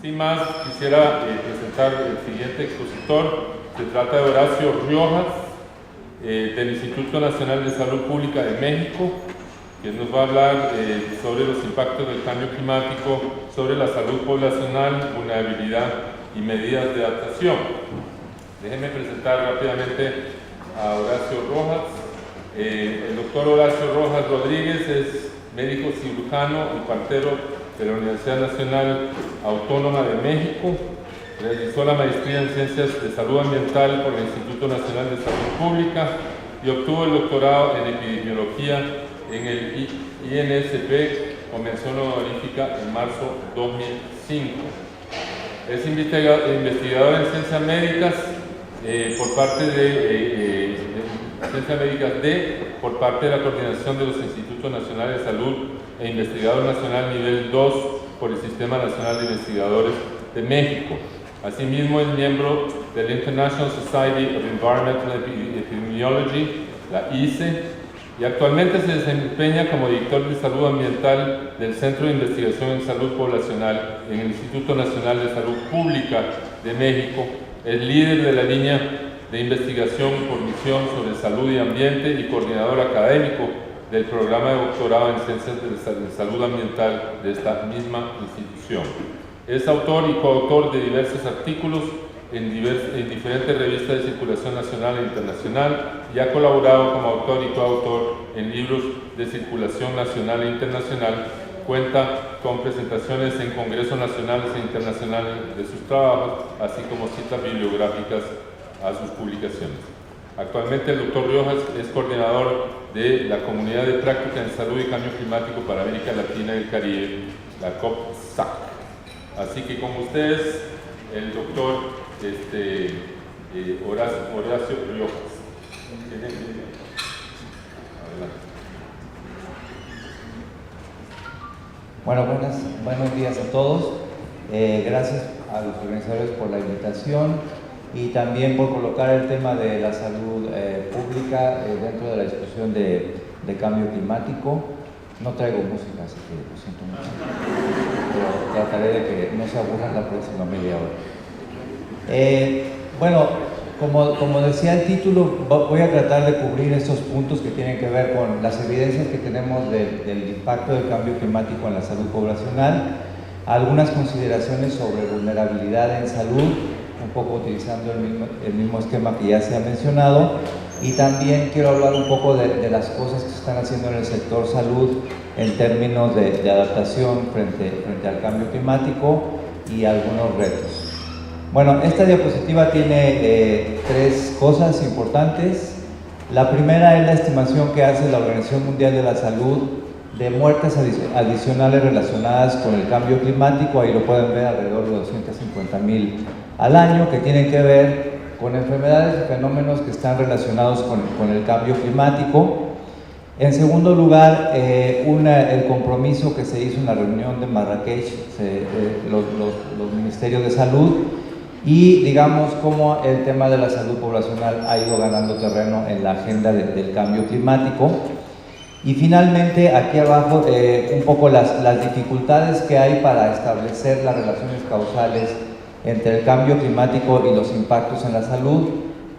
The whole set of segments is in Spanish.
Sin más, quisiera presentar el siguiente expositor. Se trata de Horacio Riojas, del Instituto Nacional de Salud Pública de México, que nos va a hablar sobre los impactos del cambio climático, sobre la salud poblacional, vulnerabilidad y medidas de adaptación. Déjenme presentar rápidamente a Horacio Rojas. El doctor Horacio Rojas Rodríguez es médico cirujano y partero de la Universidad Nacional Autónoma de México. Realizó la maestría en Ciencias de Salud Ambiental por el Instituto Nacional de Salud Pública y obtuvo el doctorado en Epidemiología en el INSP con mención honorífica en marzo 2005. Es investigador en Ciencias Médicas por parte de la Coordinación de los Institutos Nacionales de Salud e investigador nacional nivel 2 por el Sistema Nacional de Investigadores de México. Asimismo, es miembro del International Society of Environmental Epidemiology, la ISE, y actualmente se desempeña como director de salud ambiental del Centro de Investigación en Salud Poblacional en el Instituto Nacional de Salud Pública de México. Es líder de la línea de investigación por misión sobre salud y ambiente y coordinador académico del programa de doctorado en Ciencias de Salud Ambiental de esta misma institución. Es autor y coautor de diversos artículos en diferentes revistas de circulación nacional e internacional y ha colaborado como autor y coautor en libros de circulación nacional e internacional. Cuenta con presentaciones en congresos nacionales e internacionales de sus trabajos, así como citas bibliográficas a sus publicaciones. Actualmente el doctor Riojas es coordinador de la Comunidad de Práctica en Salud y Cambio Climático para América Latina y el Caribe, la COPSAC. Así que con ustedes, el doctor Horacio Riojas. Bueno, buenos días a todos. Gracias a los organizadores por la invitación y también por colocar el tema de la salud pública dentro de la discusión de cambio climático. No traigo música, así que lo siento mucho, pero trataré de que no se aburran la próxima media hora. Bueno, como decía el título, voy a tratar de cubrir estos puntos que tienen que ver con las evidencias que tenemos del impacto del cambio climático en la salud poblacional, algunas consideraciones sobre vulnerabilidad en salud, un poco utilizando el mismo esquema que ya se ha mencionado, y también quiero hablar un poco de las cosas que se están haciendo en el sector salud en términos de adaptación frente al cambio climático y algunos retos. Bueno, esta diapositiva tiene tres cosas importantes. La primera es la estimación que hace la Organización Mundial de la Salud de muertes adicionales relacionadas con el cambio climático. Ahí lo pueden ver, alrededor de 250,000 al año, que tienen que ver con enfermedades y fenómenos que están relacionados con el cambio climático. En segundo lugar, el compromiso que se hizo en la reunión de Marrakech, los ministerios de salud, y digamos cómo el tema de la salud poblacional ha ido ganando terreno en la agenda del cambio climático. Y finalmente, aquí abajo, un poco las dificultades que hay para establecer las relaciones causales entre el cambio climático y los impactos en la salud,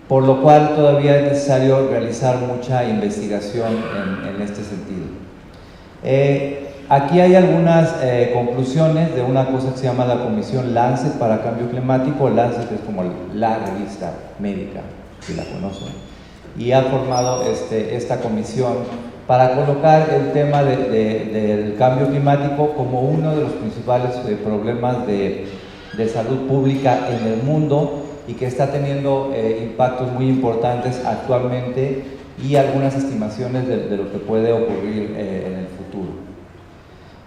por lo cual todavía es necesario realizar mucha investigación en este sentido. Aquí hay algunas conclusiones de una cosa que se llama la Comisión Lancet para Cambio Climático. Lancet es como la revista médica, si la conocen, y ha formado esta comisión para colocar el tema del cambio climático como uno de los principales problemas de salud pública en el mundo y que está teniendo impactos muy importantes actualmente y algunas estimaciones de lo que puede ocurrir en el futuro.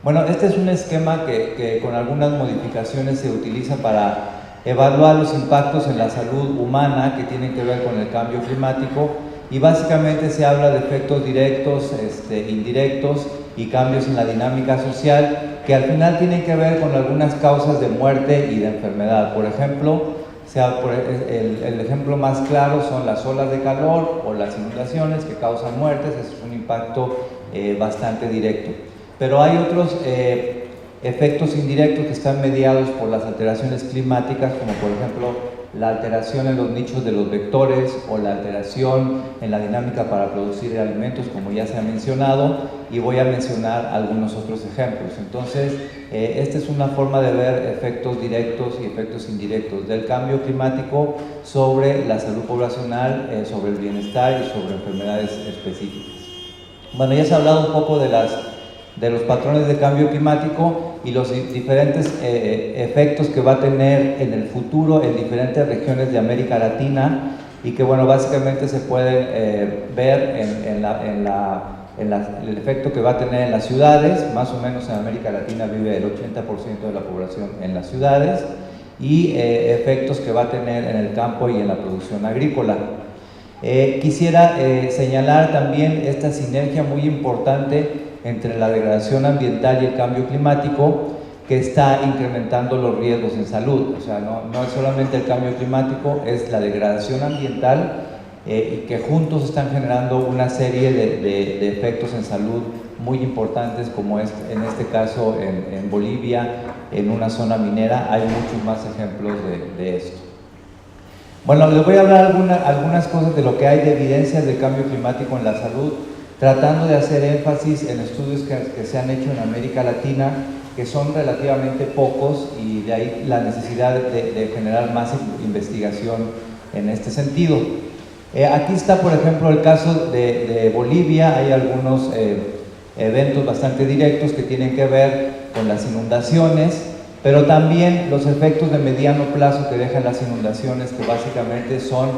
Bueno, este es un esquema que con algunas modificaciones se utiliza para evaluar los impactos en la salud humana que tienen que ver con el cambio climático, y básicamente se habla de efectos directos, indirectos y cambios en la dinámica social que al final tienen que ver con algunas causas de muerte y de enfermedad. Por ejemplo, el ejemplo más claro son las olas de calor o las inundaciones que causan muertes. Es un impacto bastante directo. Pero hay otros efectos indirectos que están mediados por las alteraciones climáticas, como por ejemplo la alteración en los nichos de los vectores o la alteración en la dinámica para producir alimentos, como ya se ha mencionado, y voy a mencionar algunos otros ejemplos. Entonces, esta es una forma de ver efectos directos y efectos indirectos del cambio climático sobre la salud poblacional, sobre el bienestar y sobre enfermedades específicas. Bueno, ya se ha hablado un poco de los patrones de cambio climático y los diferentes efectos que va a tener en el futuro en diferentes regiones de América Latina, y que, bueno, básicamente se pueden ver en el efecto que va a tener en las ciudades. Más o menos en América Latina vive el 80% de la población en las ciudades, y efectos que va a tener en el campo y en la producción agrícola. Quisiera señalar también esta sinergia muy importante entre la degradación ambiental y el cambio climático, que está incrementando los riesgos en salud. O sea, no es solamente el cambio climático, es la degradación ambiental, y que juntos están generando una serie de efectos en salud muy importantes, como es en este caso en Bolivia, en una zona minera. Hay muchos más ejemplos de esto. Bueno, les voy a hablar algunas cosas de lo que hay de evidencias del cambio climático en la salud, tratando de hacer énfasis en estudios que se han hecho en América Latina, que son relativamente pocos, y de ahí la necesidad de generar más investigación en este sentido. Aquí está, por ejemplo, el caso de Bolivia. Hay algunos eventos bastante directos que tienen que ver con las inundaciones, pero también los efectos de mediano plazo que dejan las inundaciones, que básicamente son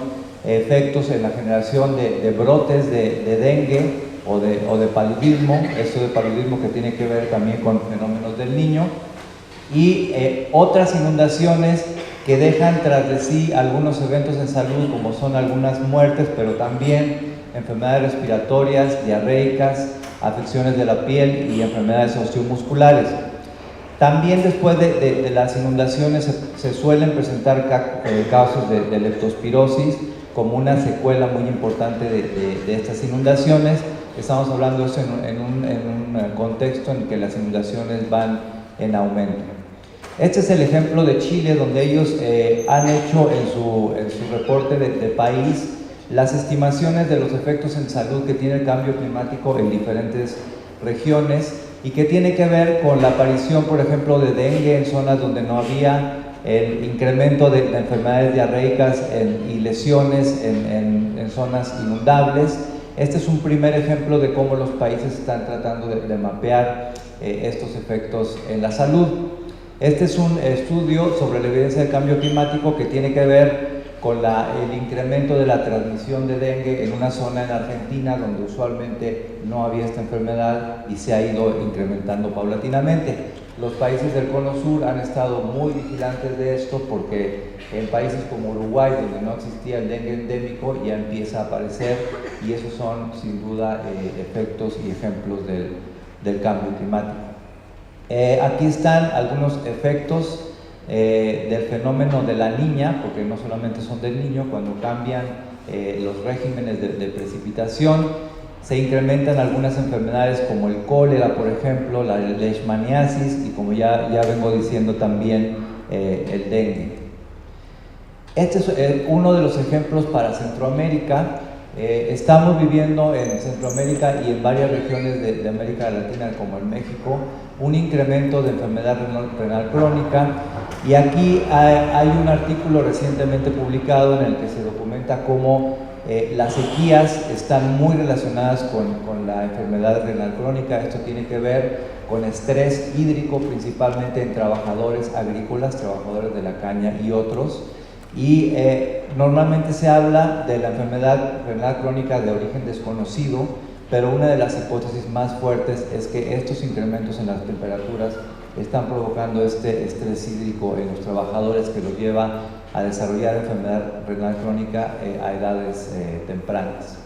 efectos en la generación de brotes de dengue o de paludismo, esto de paludismo que tiene que ver también con fenómenos del Niño, y otras inundaciones que dejan tras de sí algunos eventos en salud, como son algunas muertes, pero también enfermedades respiratorias, diarreicas, afecciones de la piel y enfermedades osteomusculares. También después de las inundaciones se suelen presentar casos de leptospirosis como una secuela muy importante de estas inundaciones. Estamos hablando de eso en un contexto en que las inundaciones van en aumento. Este es el ejemplo de Chile, donde ellos han hecho en su reporte de país las estimaciones de los efectos en salud que tiene el cambio climático en diferentes regiones, y que tiene que ver con la aparición, por ejemplo, de dengue en zonas donde no había, el incremento de enfermedades diarreicas y lesiones en zonas inundables. Este es un primer ejemplo de cómo los países están tratando de mapear estos efectos en la salud. Este es un estudio sobre la evidencia del cambio climático que tiene que ver con el incremento de la transmisión de dengue en una zona en Argentina donde usualmente no había esta enfermedad y se ha ido incrementando paulatinamente. Los países del Cono Sur han estado muy vigilantes de esto, porque en países como Uruguay, donde no existía el dengue endémico, ya empieza a aparecer, y esos son sin duda efectos y ejemplos del cambio climático. Aquí están algunos efectos del fenómeno de la niña, porque no solamente son del Niño. Cuando cambian los regímenes de precipitación, se incrementan algunas enfermedades como el cólera, por ejemplo, la leishmaniasis, y como ya vengo diciendo también el dengue. Este es uno de los ejemplos para Centroamérica. Estamos viviendo en Centroamérica y en varias regiones de América Latina, como en México, un incremento de enfermedad renal crónica, y aquí hay un artículo recientemente publicado en el que se documenta cómo las sequías están muy relacionadas con la enfermedad renal crónica. Esto tiene que ver con estrés hídrico, principalmente en trabajadores agrícolas, trabajadores de la caña y otros. Y normalmente se habla de la enfermedad renal crónica de origen desconocido, pero una de las hipótesis más fuertes es que estos incrementos en las temperaturas están provocando este estrés hídrico en los trabajadores, que los lleva a desarrollar enfermedad renal crónica a edades tempranas.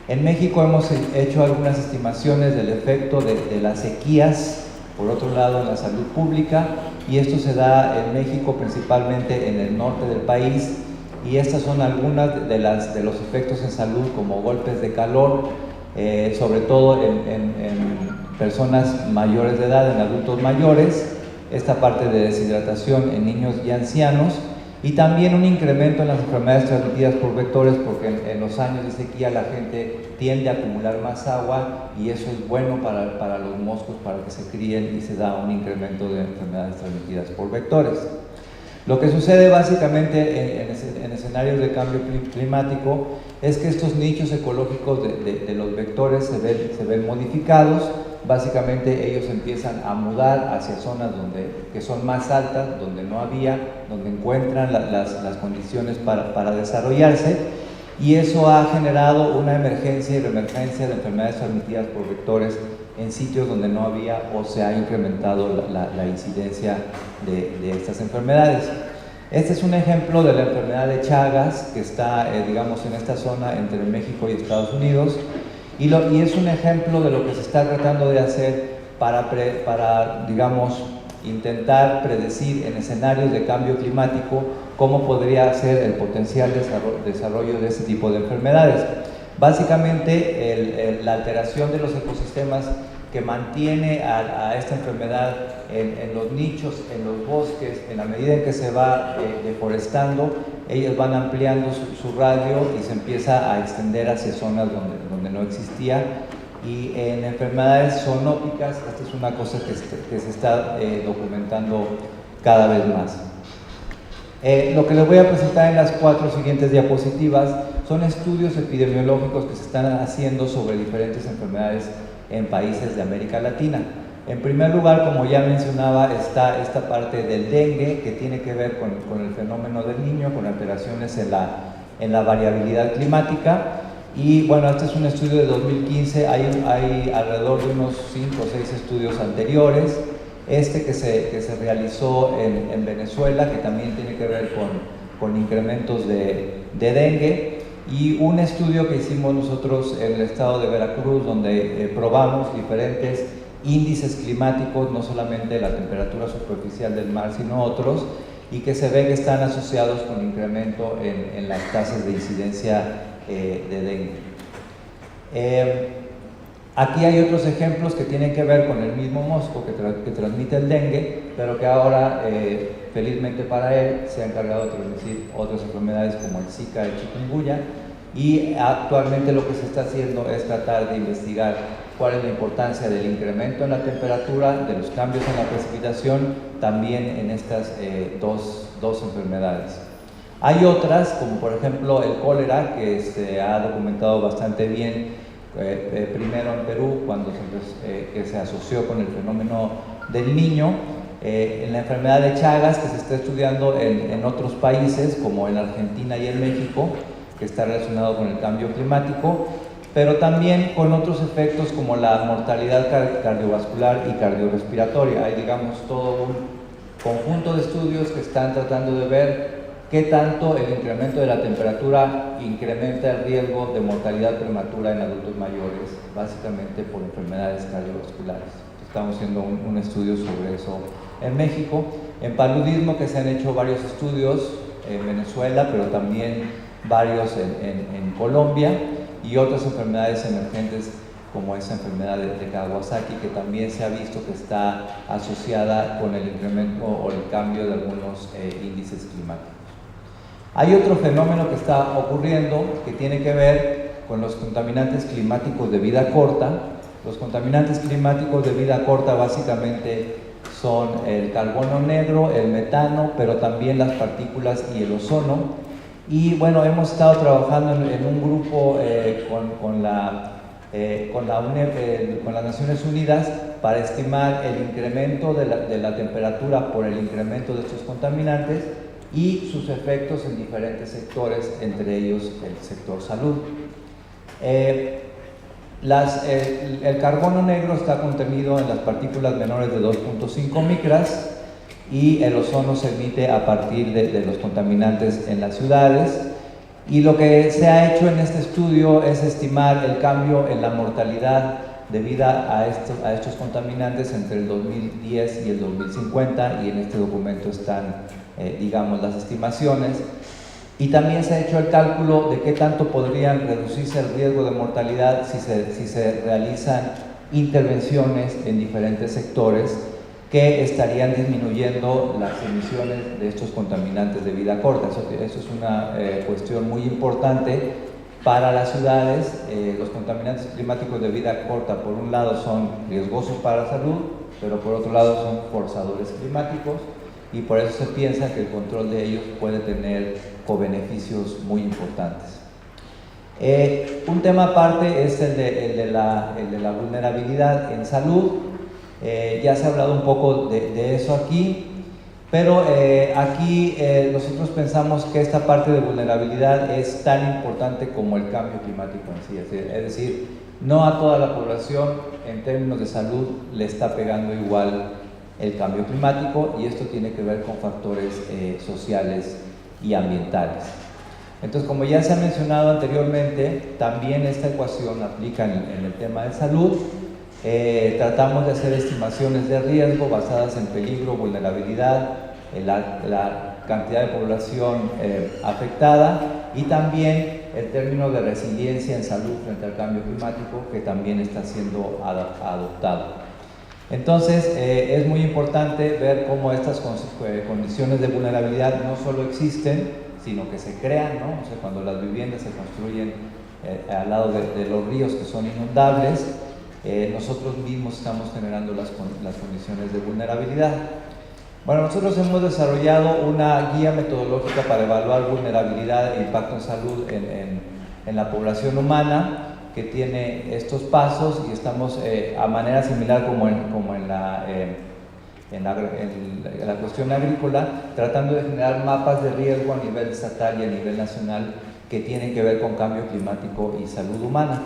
En México hemos hecho algunas estimaciones del efecto de las sequías, por otro lado, en la salud pública, y esto se da en México principalmente en el norte del país, y estas son algunas de los efectos en salud, como golpes de calor, sobre todo personas mayores de edad, en adultos mayores, esta parte de deshidratación en niños y ancianos, y también un incremento en las enfermedades transmitidas por vectores, porque en los años de sequía la gente tiende a acumular más agua y eso es bueno para los moscos, para que se críen, y se da un incremento de enfermedades transmitidas por vectores. Lo que sucede básicamente en escenarios de cambio climático es que estos nichos ecológicos de los vectores se ven modificados. Básicamente ellos empiezan a mudar hacia zonas que son más altas, donde no había, donde encuentran las condiciones para desarrollarse, y eso ha generado una emergencia y reemergencia de enfermedades transmitidas por vectores en sitios donde no había, o se ha incrementado la incidencia de estas enfermedades. Este es un ejemplo de la enfermedad de Chagas, que está, digamos, en esta zona entre México y Estados Unidos, y es un ejemplo de lo que se está tratando de hacer para digamos, intentar predecir en escenarios de cambio climático cómo podría ser el potencial desarrollo de este tipo de enfermedades. Básicamente, la alteración de los ecosistemas que mantiene a esta enfermedad en los nichos, en los bosques, en la medida en que se va deforestando, ellos van ampliando su radio y se empieza a extender hacia zonas donde no existía. Y en enfermedades zoonóticas, esta es una cosa que se está documentando cada vez más. Lo que les voy a presentar en las 4 siguientes diapositivas son estudios epidemiológicos que se están haciendo sobre diferentes enfermedades en países de América Latina. En primer lugar, como ya mencionaba, está esta parte del dengue, que tiene que ver con el fenómeno del Niño, con alteraciones en la variabilidad climática. Y bueno, este es un estudio de 2015, hay alrededor de unos 5 o 6 estudios anteriores. Este que se realizó en Venezuela, que también tiene que ver con incrementos de dengue, y un estudio que hicimos nosotros en el estado de Veracruz, donde probamos diferentes índices climáticos, no solamente la temperatura superficial del mar, sino otros, y que se ve que están asociados con incremento en las tasas de incidencia de dengue. Aquí hay otros ejemplos que tienen que ver con el mismo mosco que transmite el dengue, pero que ahora, felizmente para él, se ha encargado de transmitir otras enfermedades como el Zika, el chikungunya, y actualmente lo que se está haciendo es tratar de investigar cuál es la importancia del incremento en la temperatura, de los cambios en la precipitación, también en estas dos enfermedades. Hay otras, como por ejemplo el cólera, que se ha documentado bastante bien, primero en Perú, que se asoció con el fenómeno del Niño, en la enfermedad de Chagas, que se está estudiando en otros países, como en Argentina y en México, que está relacionado con el cambio climático, pero también con otros efectos como la mortalidad cardiovascular y cardiorrespiratoria. Hay, digamos, todo un conjunto de estudios que están tratando de ver qué tanto el incremento de la temperatura incrementa el riesgo de mortalidad prematura en adultos mayores, básicamente por enfermedades cardiovasculares. Estamos haciendo un estudio sobre eso en México. En paludismo, que se han hecho varios estudios en Venezuela, pero también varios en Colombia, y otras enfermedades emergentes como esa enfermedad de Kawasaki, que también se ha visto que está asociada con el incremento o el cambio de algunos índices climáticos. Hay otro fenómeno que está ocurriendo que tiene que ver con los contaminantes climáticos de vida corta. Los contaminantes climáticos de vida corta básicamente son el carbono negro, el metano, pero también las partículas y el ozono. Y bueno, hemos estado trabajando en un grupo con las Naciones Unidas para estimar el incremento de la temperatura por el incremento de estos contaminantes y sus efectos en diferentes sectores, entre ellos el sector salud. El carbono negro está contenido en las partículas menores de 2.5 micras, y el ozono se emite a partir de los contaminantes en las ciudades. Y lo que se ha hecho en este estudio es estimar el cambio en la mortalidad debida a estos contaminantes entre el 2010 y el 2050, y en este documento están, digamos, las estimaciones. Y también se ha hecho el cálculo de qué tanto podrían reducirse el riesgo de mortalidad si se realizan intervenciones en diferentes sectores que estarían disminuyendo las emisiones de estos contaminantes de vida corta. Eso es una cuestión muy importante para las ciudades. Los contaminantes climáticos de vida corta, por un lado, son riesgosos para la salud, pero por otro lado son forzadores climáticos, y por eso se piensa que el control de ellos puede tener cobeneficios muy importantes. Un tema aparte es el de la vulnerabilidad en salud. Ya se ha hablado un poco de eso aquí, pero aquí nosotros pensamos que esta parte de vulnerabilidad es tan importante como el cambio climático en sí. Es decir, no a toda la población en términos de salud le está pegando igual el cambio climático, y esto tiene que ver con factores sociales y ambientales. Entonces, como ya se ha mencionado anteriormente, también esta ecuación aplica en el tema de salud. Tratamos de hacer estimaciones de riesgo basadas en peligro, vulnerabilidad, la cantidad de población afectada, y también el término de resiliencia en salud frente al cambio climático, que también está siendo adoptado. Entonces, es muy importante ver cómo estas condiciones de vulnerabilidad no solo existen, sino que se crean, ¿no? O sea, cuando las viviendas se construyen al lado de los ríos que son inundables, nosotros mismos estamos generando las condiciones de vulnerabilidad. Bueno, nosotros hemos desarrollado una guía metodológica para evaluar vulnerabilidad e impacto en salud en la población humana, que tiene estos pasos, y estamos a manera similar como en la cuestión agrícola, tratando de generar mapas de riesgo a nivel estatal y a nivel nacional que tienen que ver con cambio climático y salud humana.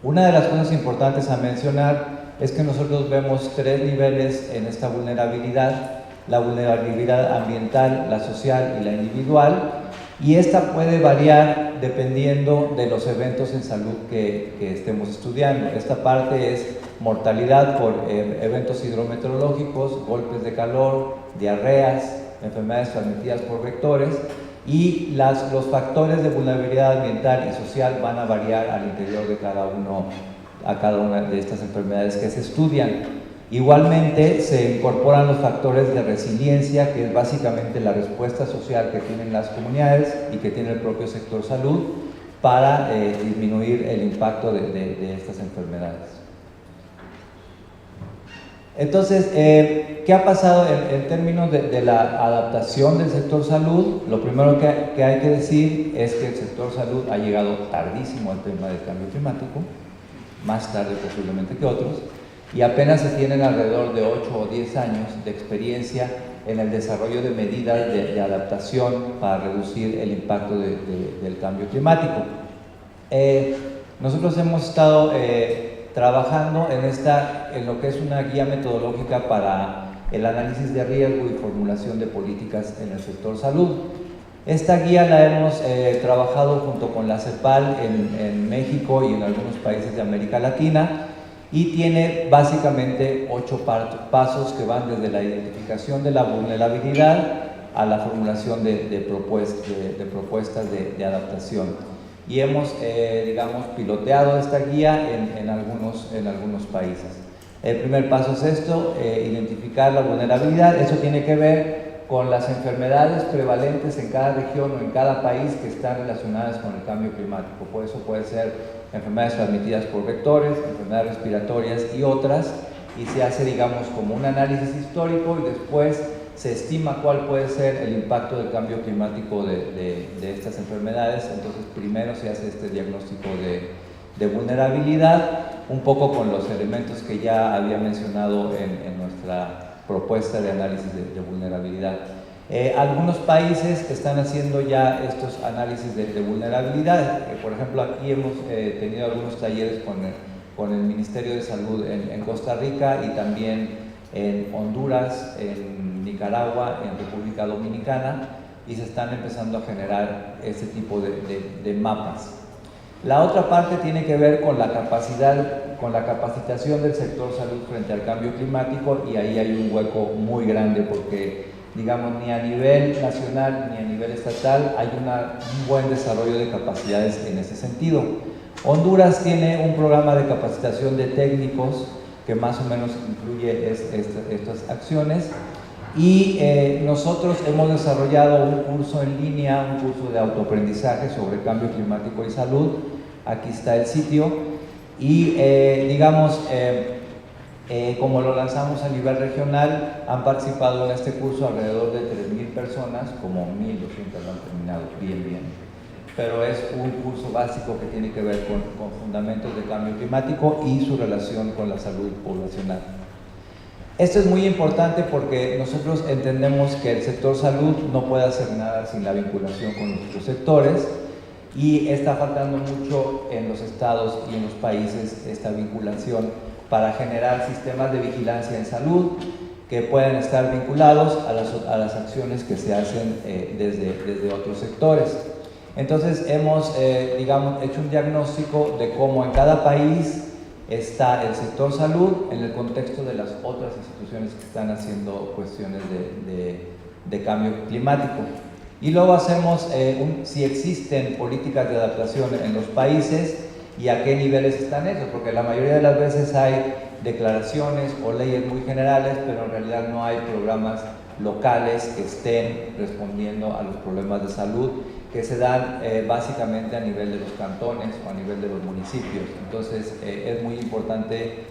Una de las cosas importantes a mencionar es que nosotros vemos 3 niveles en esta vulnerabilidad: la vulnerabilidad ambiental, la social y la individual, y esta puede variar dependiendo de los eventos en salud que estemos estudiando. Esta parte es mortalidad por eventos hidrometeorológicos, golpes de calor, diarreas, enfermedades transmitidas por vectores, y los factores de vulnerabilidad ambiental y social van a variar al interior de cada una de estas enfermedades que se estudian. Igualmente se incorporan los factores de resiliencia, que es básicamente la respuesta social que tienen las comunidades y que tiene el propio sector salud para disminuir el impacto de estas enfermedades. Entonces, ¿qué ha pasado en términos de la adaptación del sector salud? Lo primero que hay que decir es que el sector salud ha llegado tardísimo al tema del cambio climático, más tarde posiblemente que otros, y apenas se tienen alrededor de 8 o 10 años de experiencia en el desarrollo de medidas de adaptación para reducir el impacto del cambio climático. Nosotros hemos estado trabajando en lo que es una guía metodológica para el análisis de riesgo y formulación de políticas en el sector salud. Esta guía la hemos trabajado junto con la CEPAL en México y en algunos países de América Latina, y tiene básicamente 8 pasos que van desde la identificación de la vulnerabilidad a la formulación de propuestas de adaptación. Y hemos, digamos, piloteado esta guía en algunos países. El primer paso es esto, identificar la vulnerabilidad. Eso tiene que ver con las enfermedades prevalentes en cada región o en cada país que están relacionadas con el cambio climático. Por eso puede ser enfermedades transmitidas por vectores, enfermedades respiratorias y otras, y se hace, digamos, como un análisis histórico, y después se estima cuál puede ser el impacto del cambio climático de estas enfermedades. Entonces, primero se hace este diagnóstico de vulnerabilidad, un poco con los elementos que ya había mencionado en nuestra propuesta de análisis de vulnerabilidad. Algunos países están haciendo ya estos análisis de vulnerabilidad. Por ejemplo, aquí hemos tenido algunos talleres con el Ministerio de Salud en Costa Rica, y también en Honduras, en Nicaragua, en República Dominicana, y se están empezando a generar este tipo de mapas. La otra parte tiene que ver con la capacitación del sector salud frente al cambio climático, y ahí hay un hueco muy grande porque, digamos, ni a nivel nacional ni a nivel estatal hay un buen desarrollo de capacidades en ese sentido. Honduras tiene un programa de capacitación de técnicos que más o menos incluye estas acciones, y nosotros hemos desarrollado un curso en línea, un curso de autoaprendizaje sobre cambio climático y salud. Aquí está el sitio, y como lo lanzamos a nivel regional, han participado en este curso alrededor de 3,000 personas, como 1,200 lo han terminado bien. Pero es un curso básico que tiene que ver con fundamentos de cambio climático y su relación con la salud poblacional. Esto es muy importante porque nosotros entendemos que el sector salud no puede hacer nada sin la vinculación con nuestros sectores, y está faltando mucho en los estados y en los países esta vinculación para generar sistemas de vigilancia en salud que puedan estar vinculados a las acciones que se hacen desde otros sectores. Entonces hemos hecho un diagnóstico de cómo en cada país está el sector salud en el contexto de las otras instituciones que están haciendo cuestiones de cambio climático. Y luego hacemos si existen políticas de adaptación en los países y a qué niveles están hechos, porque la mayoría de las veces hay declaraciones o leyes muy generales, pero en realidad no hay programas locales que estén respondiendo a los problemas de salud que se dan básicamente a nivel de los cantones o a nivel de los municipios. Entonces es muy importante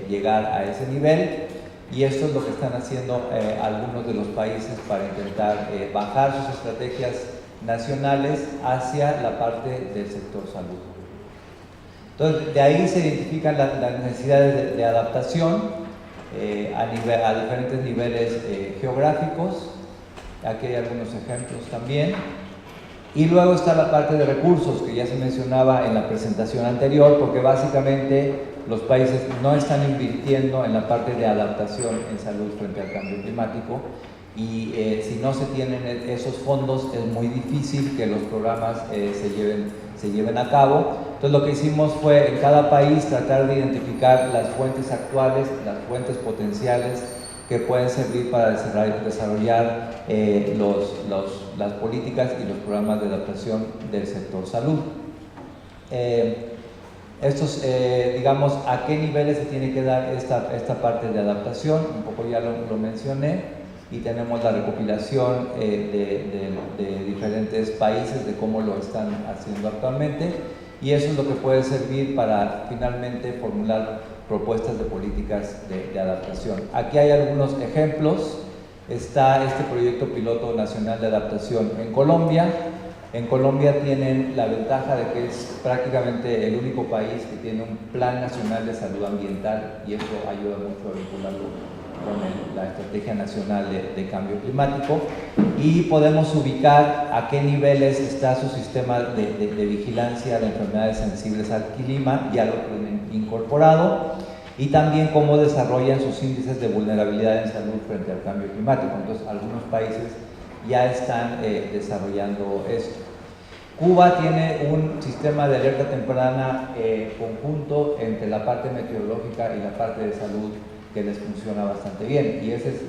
llegar a ese nivel, y esto es lo que están haciendo algunos de los países para intentar bajar sus estrategias nacionales hacia la parte del sector salud. Entonces, de ahí se identifican las necesidades de adaptación a diferentes niveles geográficos. Aquí hay algunos ejemplos también. Y luego está la parte de recursos, que ya se mencionaba en la presentación anterior, porque básicamente los países no están invirtiendo en la parte de adaptación en salud frente al cambio climático, y si no se tienen esos fondos es muy difícil que los programas se lleven a cabo. Entonces lo que hicimos fue en cada país tratar de identificar las fuentes actuales, las fuentes potenciales que pueden servir para desarrollar las políticas y los programas de adaptación del sector salud. ¿A qué niveles se tiene que dar esta parte de adaptación? Un poco ya lo mencioné, y tenemos la recopilación de diferentes países de cómo lo están haciendo actualmente, y eso es lo que puede servir para finalmente formular propuestas de políticas de adaptación. Aquí hay algunos ejemplos. Está este proyecto piloto nacional de adaptación en Colombia. En Colombia tienen la ventaja de que es prácticamente el único país que tiene un plan nacional de salud ambiental, y eso ayuda mucho a vincularlo con la Estrategia Nacional de Cambio Climático, y podemos ubicar a qué niveles está su sistema de vigilancia de enfermedades sensibles al clima, ya lo tienen incorporado, y también cómo desarrollan sus índices de vulnerabilidad en salud frente al cambio climático. Entonces, algunos países ya están desarrollando esto. Cuba tiene un sistema de alerta temprana conjunto entre la parte meteorológica y la parte de salud que les funciona bastante bien, y ese es,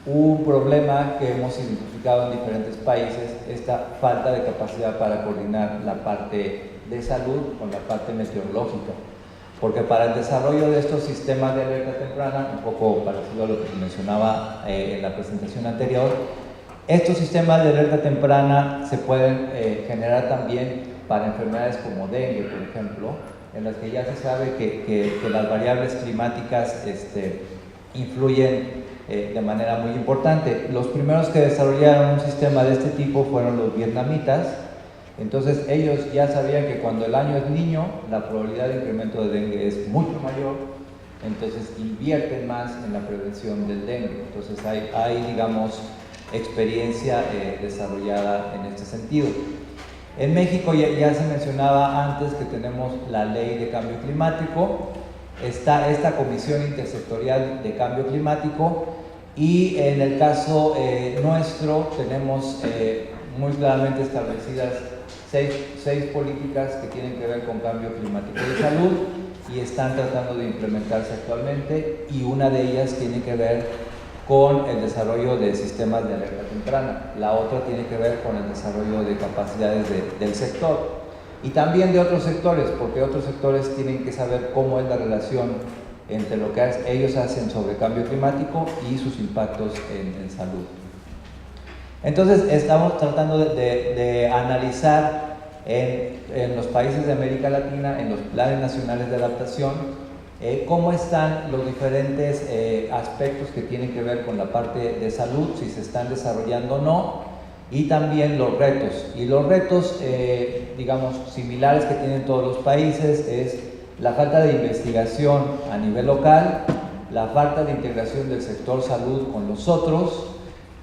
un problema que hemos identificado en diferentes países, esta falta de capacidad para coordinar la parte de salud con la parte meteorológica, porque para el desarrollo de estos sistemas de alerta temprana, un poco parecido a lo que se mencionaba en la presentación anterior, estos sistemas de alerta temprana se pueden generar también para enfermedades como dengue, por ejemplo, en las que ya se sabe que las variables climáticas influyen de manera muy importante. Los primeros que desarrollaron un sistema de este tipo fueron los vietnamitas. Entonces ellos ya sabían que cuando el año es niño, la probabilidad de incremento de dengue es mucho mayor, entonces invierten más en la prevención del dengue. Entonces hay experiencia desarrollada en este sentido. En México ya se mencionaba antes que tenemos la Ley de Cambio Climático, está esta Comisión Intersectorial de Cambio Climático, y en el caso nuestro tenemos muy claramente establecidas seis políticas que tienen que ver con cambio climático y salud, y están tratando de implementarse actualmente, y una de ellas tiene que ver con el desarrollo de sistemas de alerta temprana. La otra tiene que ver con el desarrollo de capacidades del sector. y también de otros sectores, porque otros sectores tienen que saber cómo es la relación entre lo que ellos hacen sobre cambio climático y sus impactos en salud. Entonces estamos tratando de analizar en los países de América Latina, en los planes nacionales de adaptación, cómo están los diferentes aspectos que tienen que ver con la parte de salud, si se están desarrollando o no, y también los retos. Y los retos, digamos, similares que tienen todos los países es la falta de investigación a nivel local, la falta de integración del sector salud con los otros,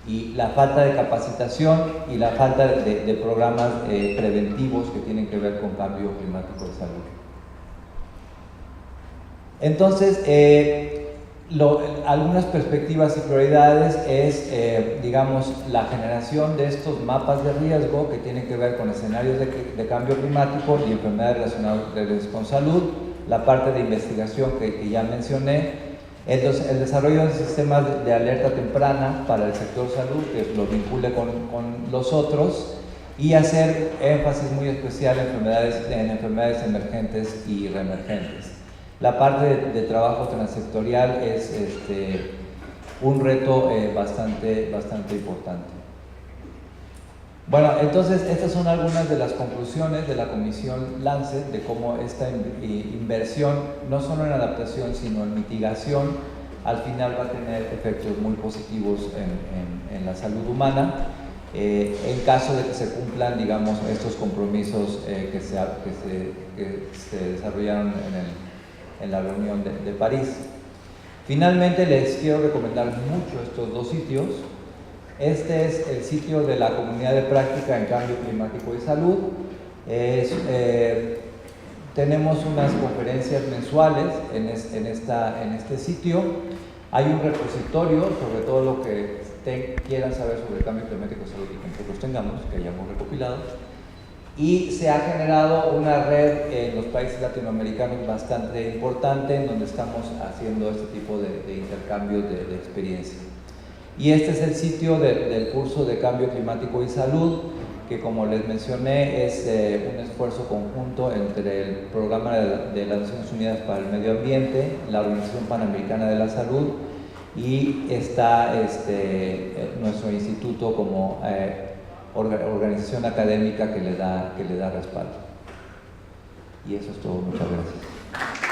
y la falta de capacitación y la falta de programas preventivos que tienen que ver con cambio climático de salud. Entonces, algunas perspectivas y prioridades es, digamos, la generación de estos mapas de riesgo que tienen que ver con escenarios de cambio climático y enfermedades relacionadas con salud, la parte de investigación que ya mencioné, el desarrollo de sistemas de alerta temprana para el sector salud, que lo vincule con los otros, y hacer énfasis muy especial en enfermedades emergentes y reemergentes. La parte de trabajo transsectorial es un reto bastante importante. Bueno, entonces estas son algunas de las conclusiones de la Comisión Lancet de cómo esta inversión, no solo en adaptación, sino en mitigación, al final va a tener efectos muy positivos en la salud humana, en caso de que se cumplan, digamos, estos compromisos que se desarrollaron en la reunión de París. Finalmente, les quiero recomendar mucho estos dos sitios. Este es el sitio de la Comunidad de Práctica en Cambio Climático y Salud. Tenemos unas conferencias mensuales en este sitio. Hay un repositorio sobre todo lo que quieran saber sobre el cambio climático y salud y que nosotros tengamos, que hayamos recopilado. Y se ha generado una red en los países latinoamericanos bastante importante, en donde estamos haciendo este tipo de intercambios de experiencia. Y este es el sitio del curso de Cambio Climático y Salud, que, como les mencioné, es un esfuerzo conjunto entre el Programa de las Naciones Unidas para el Medio Ambiente, la Organización Panamericana de la Salud, y está nuestro instituto como organización académica que le da respaldo. Y eso es todo. Muchas gracias.